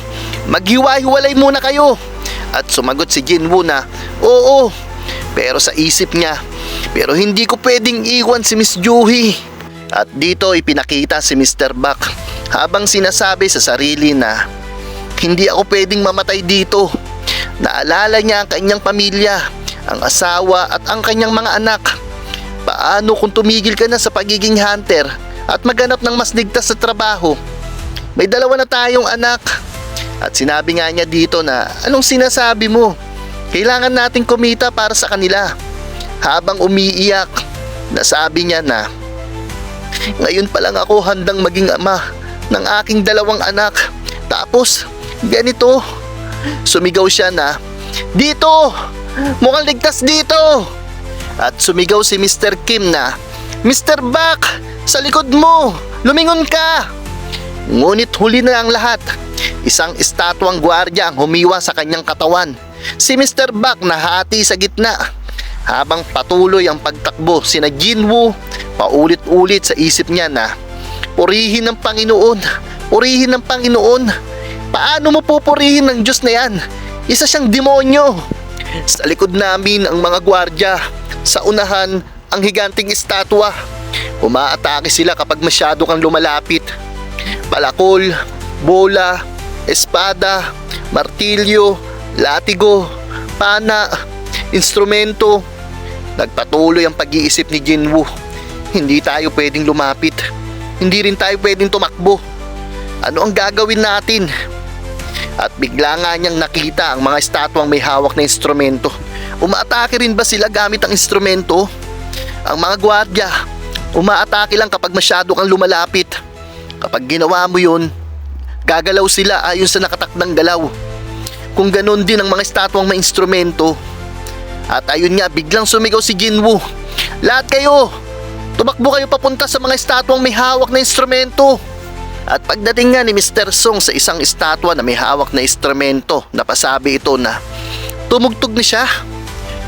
maghiwa-hiwalay muna kayo. At sumagot si Jinwoo na, oo. Pero sa isip niya, pero hindi ko pwedeng iwan si Miss Juhi. At dito ipinakita si Mr. Bak habang sinasabi sa sarili na, hindi ako pwedeng mamatay dito. Naalala niya ang kanyang pamilya, ang asawa at ang kanyang mga anak. Paano kung tumigil ka na sa pagiging hunter at maghanap ng mas ligtas sa trabaho? May dalawa na tayong anak. At sinabi nga niya dito na, anong sinasabi mo? Kailangan nating kumita para sa kanila. Habang umiiyak, nasabi niya na, ngayon pa lang ako handang maging ama ng aking dalawang anak. Tapos, ganito. Sumigaw siya na, dito! Mukhang ligtas dito! At sumigaw si Mr. Kim na, Mr. Bak! Sa likod mo! Lumingon ka! Ngunit huli na ang lahat. Isang estatwang gwardiya ang humiwa sa kanyang katawan. Si Mr. Bak nahati sa gitna. Habang patuloy ang pagtakbo sina Jinwoo, paulit-ulit sa isip niya na, purihin ng Panginoon! Purihin ng Panginoon! Paano mo pupurihin ng Diyos na yan? Isa siyang demonyo! Sa likod namin ang mga gwardiya. Sa unahan ang higanting estatwa. Umaatake sila kapag masyado kang lumalapit. Palakol, bola, espada, martilyo, latigo, pana, instrumento. Nagpatuloy ang pag-iisip ni Jinwoo. Hindi tayo pwedeng lumapit. Hindi rin tayo pwedeng tumakbo. Ano ang gagawin natin? At bigla nga niyang nakita ang mga estatwang may hawak na instrumento. Umaatake rin ba sila gamit ang instrumento? Ang mga gwardiya, umaatake lang kapag masyado kang lumalapit. Kapag ginawa mo yun, gagalaw sila ayon sa nakatakdang galaw. Kung ganon din ang mga estatwang may instrumento. At ayun nga, biglang sumigaw si Jinwoo, lahat kayo, tumakbo kayo papunta sa mga estatwang may hawak na instrumento. At pagdating nga ni Mr. Song sa isang estatwa na may hawak na instrumento, napasabi ito na, tumugtog na siya.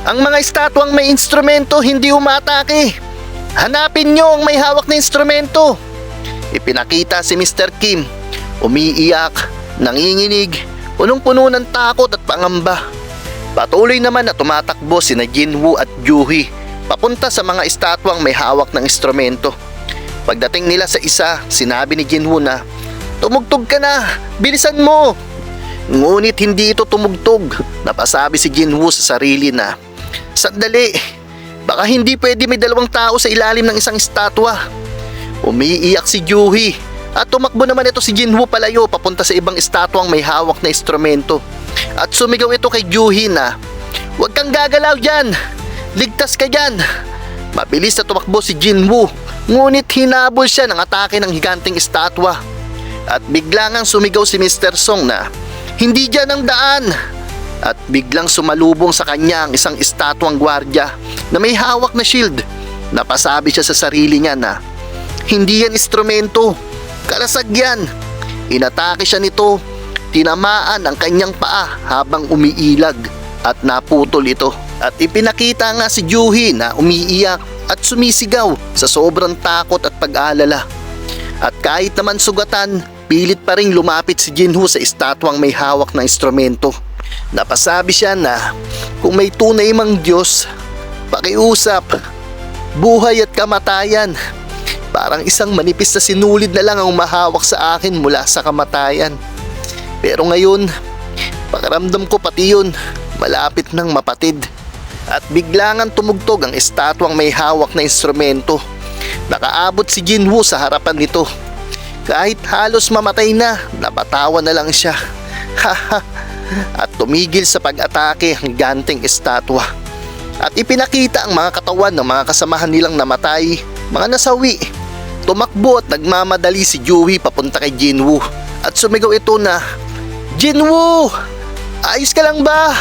Ang mga estatwang may instrumento hindi umatake. Hanapin nyo ang may hawak na instrumento. Ipinakita si Mr. Kim, umiiyak, nanginginig, punong-puno ng takot at pangamba. Patuloy naman na tumatakbo sina Jinwoo at Juhi papunta sa mga estatwang may hawak ng instrumento. Pagdating nila sa isa, sinabi ni Jinwoo na, tumugtog ka na, bilisan mo. Ngunit hindi ito tumugtog. Napasabi si Jinwoo sa sarili na, sandali, baka hindi pwede may dalawang tao sa ilalim ng isang estatwa. Umiiyak si Juhi at tumakbo naman ito si Jinwoo palayo papunta sa ibang estatwang may hawak na instrumento. At sumigaw ito kay Juhi na, huwag kang gagalaw dyan, ligtas ka dyan. Mabilis na tumakbo si Jinwoo, ngunit hinabol siya ng atake ng higanting estatwa. At biglang ang sumigaw si Mr. Song na, hindi dyan ang daan. At biglang sumalubong sa kanya ang isang estatwang gwardiya na may hawak na shield. Napasabi siya sa sarili niya na, hindi yan instrumento, kalasag yan. Inatake siya nito, tinamaan ang kanyang paa habang umiilag at naputol ito. At ipinakita nga si Juhi na umiiyak at sumisigaw sa sobrang takot at pag-alala. At kahit naman sugatan, pilit pa ring lumapit si Jinwoo sa estatwang may hawak na instrumento. Napasabi siya na, kung may tunay mang Diyos, pakiusap, buhay at kamatayan. Parang isang manipis na sinulid na lang ang umahawak sa akin mula sa kamatayan. Pero ngayon, Pakiramdam ko pati yun, malapit nang mapatid. At biglangan tumugtog ang estatwang may hawak na instrumento. Nakaabot si Jinwoo sa harapan nito. Kahit halos mamatay na, napatawa na lang siya. At tumigil sa pag-atake ang ganting estatwa. At ipinakita ang mga katawan ng mga kasamahan nilang namatay, mga nasawi. Tumakbo at nagmamadali si Joey papunta kay Jinwoo. At sumigaw ito na, "Jinwoo! Ayos ka lang ba?"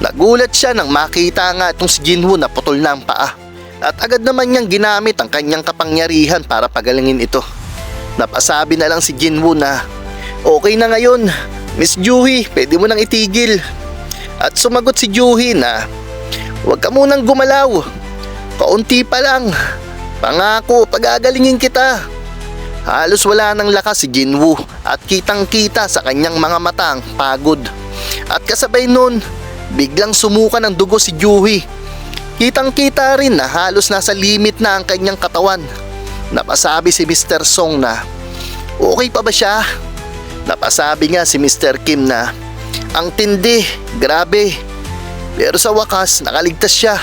Nagulat siya nang makita nga itong si Jinwoo na putol na ang paa. At agad naman niyang ginamit ang kanyang kapangyarihan para pagalingin ito. Napasabi na lang si Jinwoo na, "Okay na ngayon, Miss Juhi, pwede mo nang itigil." At sumagot si Juhi na, "Huwag ka munang gumalaw. Kaunti pa lang. Pangako, pagagalingin kita." Halos wala nang lakas si Jinwoo at kitang-kita sa kanyang mga mata ang pagod. At kasabay nun, biglang sumuka ng dugo si Juhi. Kitang-kita rin na halos nasa limit na ang kanyang katawan. Napasabi si Mr. Song na, "Okay pa ba siya?" Napasabi nga si Mr. Kim na, "Ang tindi, grabe. Pero sa wakas, nakaligtas siya.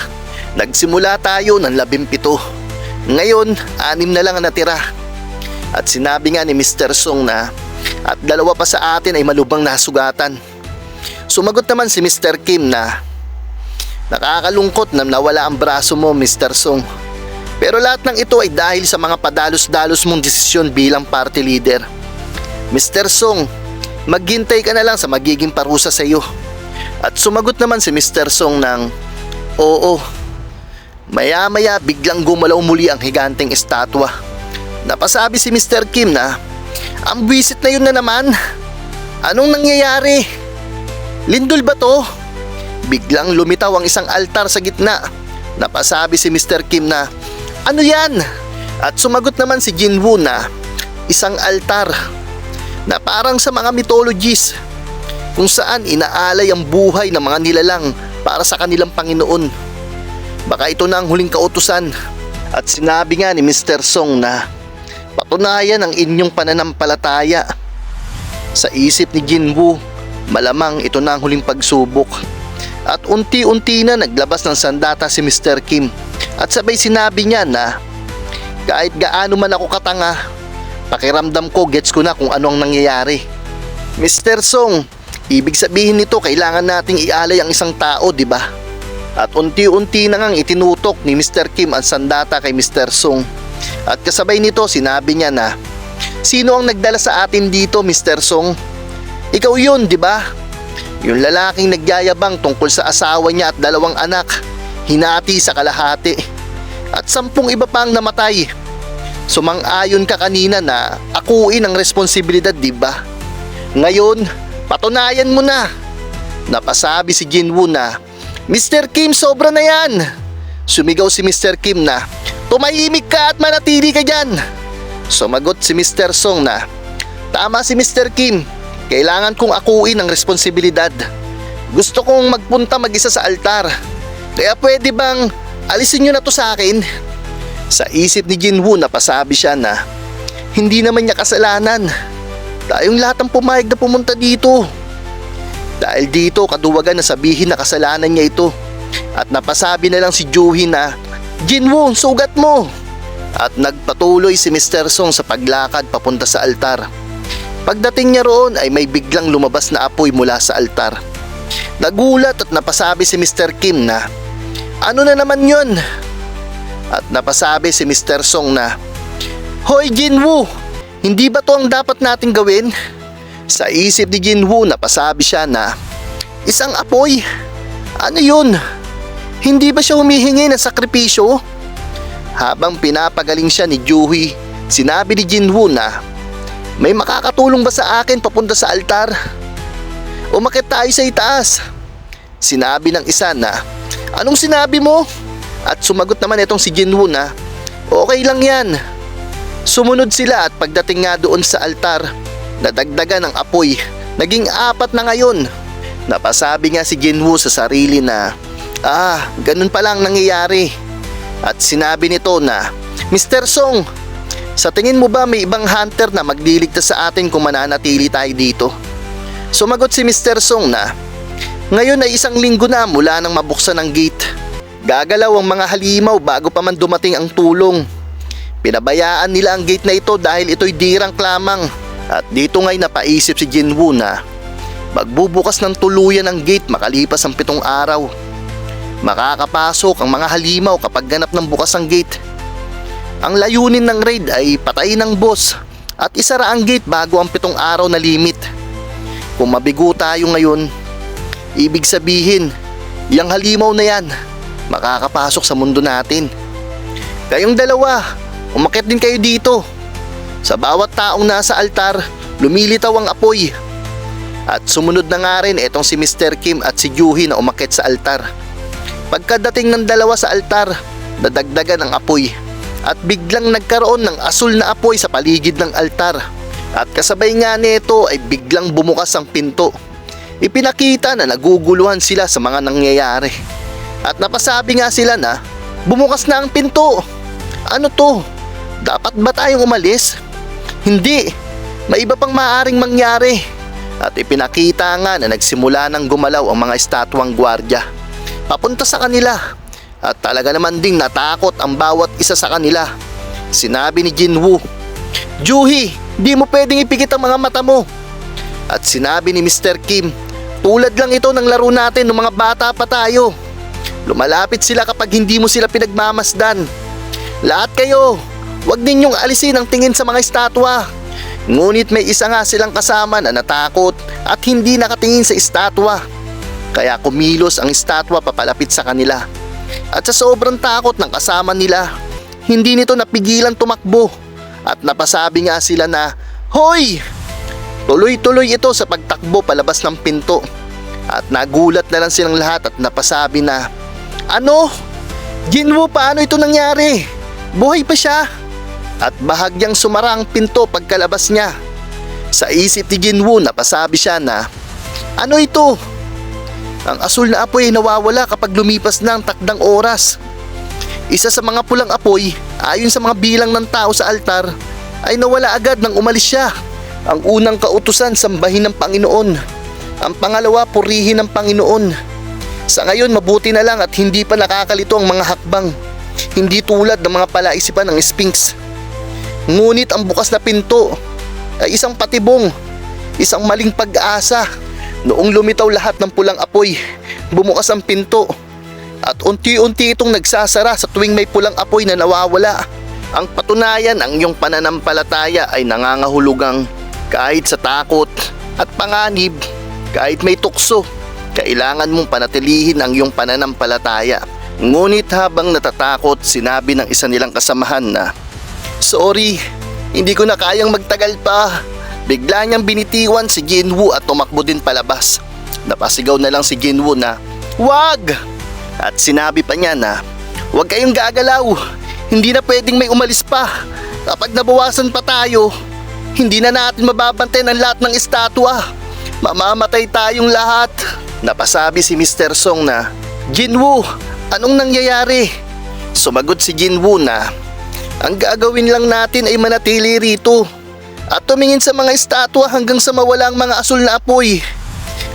Nagsimula tayo ng 17. Ngayon, 6 na lang ang natira." At sinabi nga ni Mr. Song na, "At 2 pa sa atin ay malubhang nasugatan." Sumagot naman si Mr. Kim na, "Nakakalungkot na nawala ang braso mo, Mr. Song. Pero lahat ng ito ay dahil sa mga padalos-dalos mong desisyon bilang party leader. Mr. Song, maghintay ka na lang sa magiging parusa sa iyo." At sumagot naman si Mr. Song ng, "Oo." Maya-maya biglang gumalaw muli ang higanteng estatwa. Napasabi si Mr. Kim na, "Ang buwisit na yun na naman. Anong nangyayari? Lindol ba to?" Biglang lumitaw ang isang altar sa gitna. Napasabi si Mr. Kim na, "Ano yan?" At sumagot naman si Jinwoo na, "Isang altar na parang sa mga mythologies kung saan inaalay ang buhay ng mga nilalang para sa kanilang Panginoon. Baka ito na ang huling kautusan." At sinabi nga ni Mr. Song na, "Patunayan ang inyong pananampalataya." Sa isip ni Jinwoo, malamang ito na ang huling pagsubok. At unti-unti na naglabas ng sandata si Mr. Kim. At sabay sinabi niya na, "Kahit gaano man ako katanga, pakiramdam ko gets ko na kung ano ang nangyayari. Mr. Song, ibig sabihin nito kailangan nating ialay ang isang tao, di ba?" At unti-unti na ngang itinutok ni Mr. Kim ang sandata kay Mr. Song. At kasabay nito sinabi niya na, "Sino ang nagdala sa atin dito, Mr. Song? Ikaw yun, di ba? Yung lalaking nagyayabang tungkol sa asawa niya at 2 anak, hinati sa kalahati. At 10 iba pang namatay. Sumang-ayon ka kanina na akuin ang responsibilidad, di ba? Ngayon, patunayan mo na." Napasabi si Jinwoo na, "Mr. Kim, sobra na yan." Sumigaw si Mr. Kim na, "Tumahimik ka at manatili ka dyan." Sumagot si Mr. Song na, "Tama si Mr. Kim. Kailangan kong akuin ang responsibilidad. Gusto kong magpunta mag-isa sa altar. Kaya pwede bang alisin nyo na to sa akin?" Sa isip ni Jinwoo napasabi siya na, hindi naman niya kasalanan. Tayong lahat ang pumayag na pumunta dito. Dahil dito kaduwagan na sabihin na kasalanan niya ito. At napasabi na lang si Juhi na, "Jinwoo, sugat mo!" At nagpatuloy si Mr. Song sa paglakad papunta sa altar. Pagdating niya roon ay may biglang lumabas na apoy mula sa altar. Nagulat at napasabi si Mr. Kim na, "Ano na naman yun?" At napasabi si Mr. Song na, "Hoy Jinwoo, hindi ba to ang dapat nating gawin?" Sa isip ni Jinwoo napasabi siya na, "Isang apoy? Ano yun? Hindi ba siya humihingi ng sakripisyo?" Habang pinapagaling siya ni Juhi, sinabi ni Jinwoo na, "May makakatulong ba sa akin papunta sa altar? Umakyat tayo sa itaas." Sinabi ng isa na, "Anong sinabi mo?" At sumagot naman itong si Jinwoo na, "Okay lang yan." Sumunod sila at pagdating nga doon sa altar, nadagdagan ng apoy. Naging 4 na ngayon. Napasabi nga si Jinwoo sa sarili na, ganun pala ang nangyayari. At sinabi nito na, "Mr. Song, sa tingin mo ba may ibang hunter na magliligtas sa atin kung mananatili tayo dito?" Sumagot si Mr. Song na ngayon ay 1 linggo na mula nang mabuksan ang gate. Gagalaw ang mga halimaw bago pa man dumating ang tulong. Pinabayaan nila ang gate na ito dahil ito'y dirang lamang. At dito nga'y napaisip si Jinwoo na magbubukas ng tuluyan ang gate makalipas ang 7 araw. Makakapasok ang mga halimaw kapag ganap ng bukas ang gate. Ang layunin ng raid ay patayin ang boss at isara ang gate bago ang 7 araw na limit. Kung mabigo tayo ngayon, ibig sabihin, yung halimaw na yan, makakapasok sa mundo natin. Kayong dalawa, umakyat din kayo dito. Sa bawat taong nasa altar, lumilitaw ang apoy. At sumunod na nga rin itong si Mr. Kim at si Juhi na umakyat sa altar. Pagkadating ng dalawa sa altar, nadagdagan ang apoy. At biglang nagkaroon ng asul na apoy sa paligid ng altar. At kasabay nga nito ay biglang bumukas ang pinto. Ipinakita na naguguluhan sila sa mga nangyayari. At napasabi nga sila na bumukas na ang pinto. Ano to? Dapat ba tayong umalis? Hindi. May iba pang maaaring mangyari. At ipinakita nga na nagsimula ng gumalaw ang mga estatwang gwardya papunta sa kanila. At talaga naman ding natakot ang bawat isa sa kanila. Sinabi ni Jinwoo, Juhi, di mo pwedeng ipikit ang mga mata mo. At sinabi ni Mr. Kim, tulad lang ito ng laro natin nung mga bata pa tayo. Lumalapit sila kapag hindi mo sila pinagmamasdan. Lahat kayo, huwag ninyong alisin ang tingin sa mga estatwa. Ngunit may isa nga silang kasama na natakot at hindi nakatingin sa estatwa. Kaya kumilos ang estatwa papalapit sa kanila. At sa sobrang takot ng kasama nila, hindi nito napigilan tumakbo. At napasabi nga sila na, Hoy! Tuloy-tuloy ito sa pagtakbo palabas ng pinto. At nagulat na lang silang lahat at napasabi na, Ano? Jinwoo, paano ito nangyari? Buhay pa siya? At bahagyang sumara ang pinto pagkalabas niya. Sa isip ni Jinwoo napasabi siya na, Ano ito? Ang asul na apoy ay nawawala kapag lumipas na ang takdang oras. Isa sa mga pulang apoy, ayon sa mga bilang ng tao sa altar, ay nawala agad nang umalis siya. Ang unang kautusan, sambahin ng Panginoon. Ang pangalawa, purihin ng Panginoon. Sa ngayon, mabuti na lang at hindi pa nakakalito ang mga hakbang. Hindi tulad ng mga palaisipan ng Sphinx. Ngunit ang bukas na pinto ay isang patibong, isang maling pag-asa. Noong lumitaw lahat ng pulang apoy, bumukas ang pinto. At unti-unti itong nagsasara sa tuwing may pulang apoy na nawawala. Ang patunayan ang iyong pananampalataya ay nangangahulugang kahit sa takot at panganib, kahit may tukso, kailangan mong panatilihin ang iyong pananampalataya. Ngunit habang natatakot, sinabi ng isa nilang kasamahan na, Sorry, hindi ko na kayang magtagal pa. Bigla niyang binitiwan si Jinwoo at tumakbo din palabas. Napasigaw na lang si Jinwoo na, Wag! At sinabi pa niya na, Huwag kayong gagalaw. Hindi na pwedeng may umalis pa. Kapag nabawasan pa tayo, hindi na natin mababantayan ang lahat ng estatwa. Mamamatay tayong lahat. Napasabi si Mr. Song na, Jinwoo, anong nangyayari? Sumagot si Jinwoo na, ang gagawin lang natin ay manatili rito at tumingin sa mga estatwa hanggang sa mawala ang mga asul na apoy.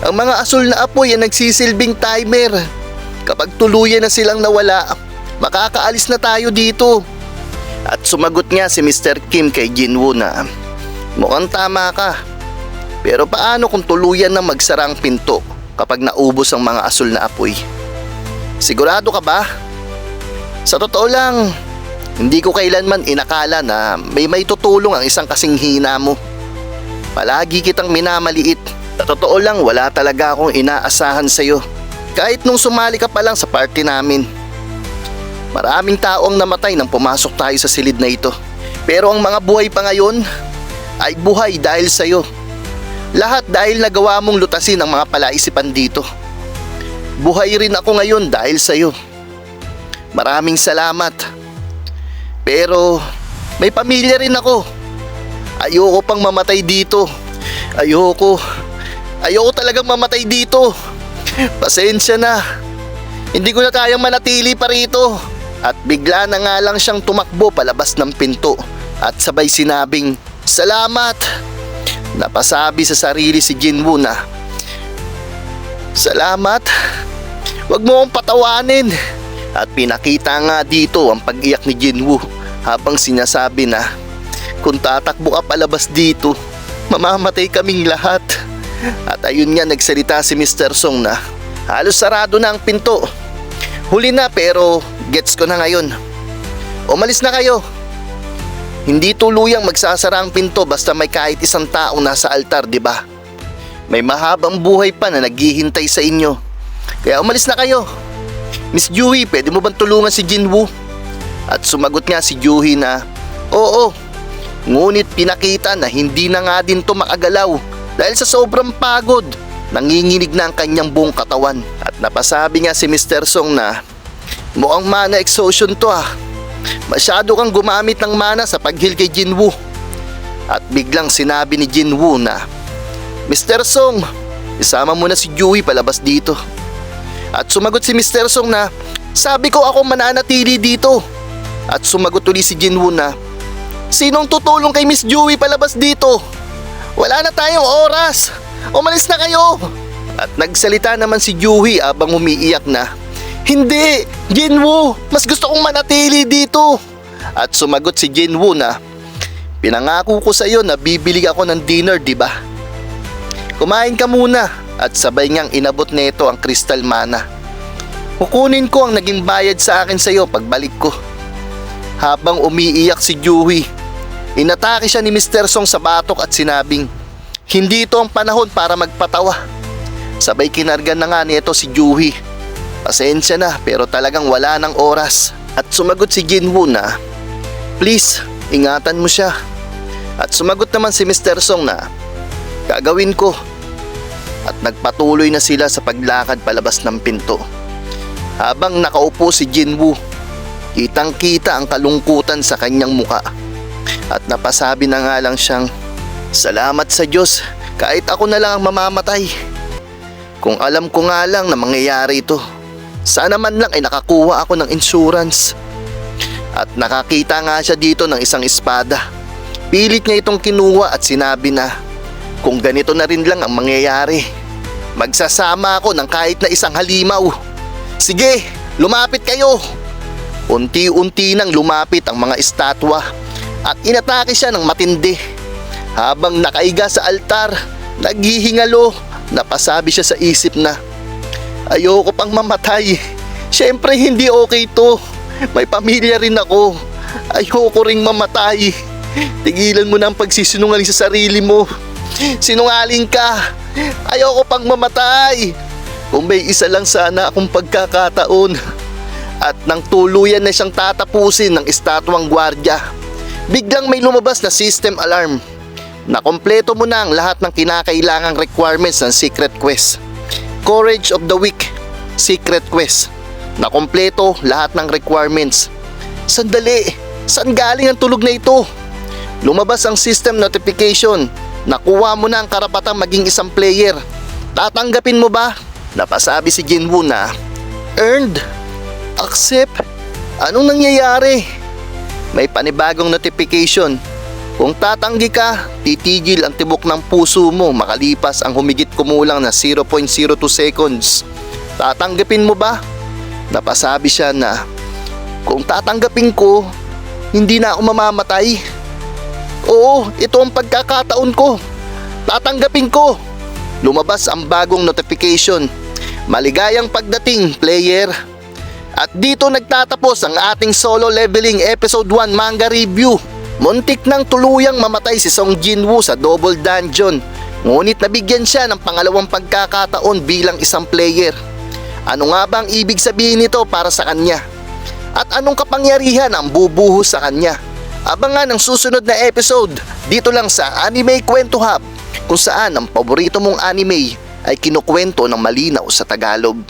Ang mga asul na apoy ay nagsisilbing timer. Kapag tuluyan na silang nawala, makakaalis na tayo dito. At sumagot nga si Mr. Kim kay Jinwoo na, mukhang tama ka. Pero paano kung tuluyan na magsara ang pinto kapag naubos ang mga asul na apoy? Sigurado ka ba? Sa totoo lang, hindi ko kailanman inakala na may tutulong ang isang kasing hina mo. Palagi kitang minamaliit. Sa totoo lang, wala talaga akong inaasahan sa'yo. Kahit nung sumali ka pa lang sa party namin. Maraming tao ang namatay nang pumasok tayo sa silid na ito. Pero ang mga buhay pa ngayon ay buhay dahil sa'yo. Lahat dahil nagawa mong lutasin ang mga palaisipan dito. Buhay rin ako ngayon dahil sa'yo. Maraming salamat. Pero may pamilya rin ako. Ayoko pang mamatay dito. Ayoko talagang mamatay dito. Pasensya na. Hindi ko na kayang manatili pa rito. At bigla na nga lang siyang tumakbo palabas ng pinto. At sabay sinabing, Salamat. Napasabi sa sarili si Jinwoo na, "Salamat, wag mo akong patawanin." At pinakita nga dito ang pag-iyak ni Jinwoo habang sinasabi na, "Kung tatakbo ka palabas dito, mamamatay kaming lahat." At ayun nga, nagsalita si Mr. Song na halos sarado na ang pinto. "Huli na, pero gets ko na ngayon. Umalis na kayo. Hindi tuluyang magsasara ang pinto basta may kahit isang tao nasa altar, di ba? May mahabang buhay pa na naghihintay sa inyo. Kaya umalis na kayo. Miss Juhi, pwede mo bang tulungan si Jinwoo?" At sumagot nga si Juhi na, "Oo." Ngunit pinakita na hindi na nga din to makagalaw dahil sa sobrang pagod. Nanginginig na ang kanyang buong katawan. At napasabi nga si Mr. Song na, "Mukhang mana exhaustion to ah. Masyado kang gumamit ng mana sa paghil kay Jinwoo." At biglang sinabi ni Jinwoo na, "Mr. Song, isama mo na si Juhi palabas dito." At sumagot si Mr. Song na, "Sabi ko ako mananatili dito." At sumagot ulit si Jinwoo na, "Sinong tutulong kay Miss Juhi palabas dito? Wala na tayong oras. Umalis na kayo." At nagsalita naman si Juhi habang umiiyak na, "Hindi, Jinwoo, mas gusto kong manatili dito." At sumagot si Jinwoo na, "Pinangako ko sa iyo na bibili ako ng dinner, di ba? Kumain ka muna." At sabay niyang inabot nito ang crystal mana. "Kukunin ko ang naging bayad sa akin sa iyo pagbalik ko." Habang umiiyak si Juhi, inatake siya ni Mr. Song sa batok at sinabing, "Hindi ito ang panahon para magpatawa." Sabay kinargan na nga nito si Juhi. "Pasensya na, pero talagang wala ng oras." At sumagot si Jinwoo na, "Please, ingatan mo siya." At sumagot naman si Mr. Song na, "Gagawin ko." At nagpatuloy na sila sa paglakad palabas ng pinto. Habang nakaupo si Jinwoo, kitang-kita ang kalungkutan sa kanyang muka. At napasabi na nga lang siyang, "Salamat sa Diyos, kahit ako na lang ang mamamatay. Kung alam ko nga lang na mangyayari ito, sana man lang ay nakakuha ako ng insurance." At nakakita nga siya dito ng isang espada. Pilit niya itong kinuha at sinabi na, "Kung ganito na rin lang ang mangyayari, magsasama ako ng kahit na isang halimaw. Sige, lumapit kayo." Unti-unti nang lumapit ang mga estatwa at inatake siya ng matindi. Habang nakaiga sa altar, naghihingalo, napasabi siya sa isip na, "Ayoko pang mamatay. Siyempre hindi okay to. May pamilya rin ako. Ayoko ring mamatay. Tigilan mo na ang pagsisinungaling sa sarili mo. Sinungaling ka. Ayoko pang mamatay. Kung may isa lang sana akong pagkakataon." At nang tuluyan na siyang tatapusin ng estatwang gwardya, biglang may lumabas na system alarm. Nakompleto mo na ang lahat ng kinakailangang requirements ng secret quest. Courage of the Weak, secret quest. Nakompleto lahat ng requirements. Sandali, saan galing ang tulog na ito? Lumabas ang system notification. Nakuha mo na ang karapatang maging isang player. Tatanggapin mo ba? Napasabi si Jinwoo na, "Earned? Accept? Anong nangyayari?" May panibagong notification. Kung tatanggi ka, titigil ang tibok ng puso mo makalipas ang humigit kumulang na 0.02 seconds. Tatanggapin mo ba? Napasabi siya na, "Kung tatanggapin ko, hindi na ako mamamatay. Oo, ito ang pagkakataon ko. Tatanggapin ko." Lumabas ang bagong notification. "Maligayang pagdating, player." At dito nagtatapos ang ating solo leveling episode 1 manga review. Muntik nang tuluyang mamatay si Song Jinwoo sa double dungeon. Ngunit nabigyan siya ng pangalawang pagkakataon bilang isang player. Ano nga ba ang ibig sabihin nito para sa kanya? At anong kapangyarihan ang bubuhos sa kanya? Abangan ang susunod na episode dito lang sa Anime Kwento Hub, kung saan ang paborito mong anime ay kinukwento ng malinaw sa Tagalog.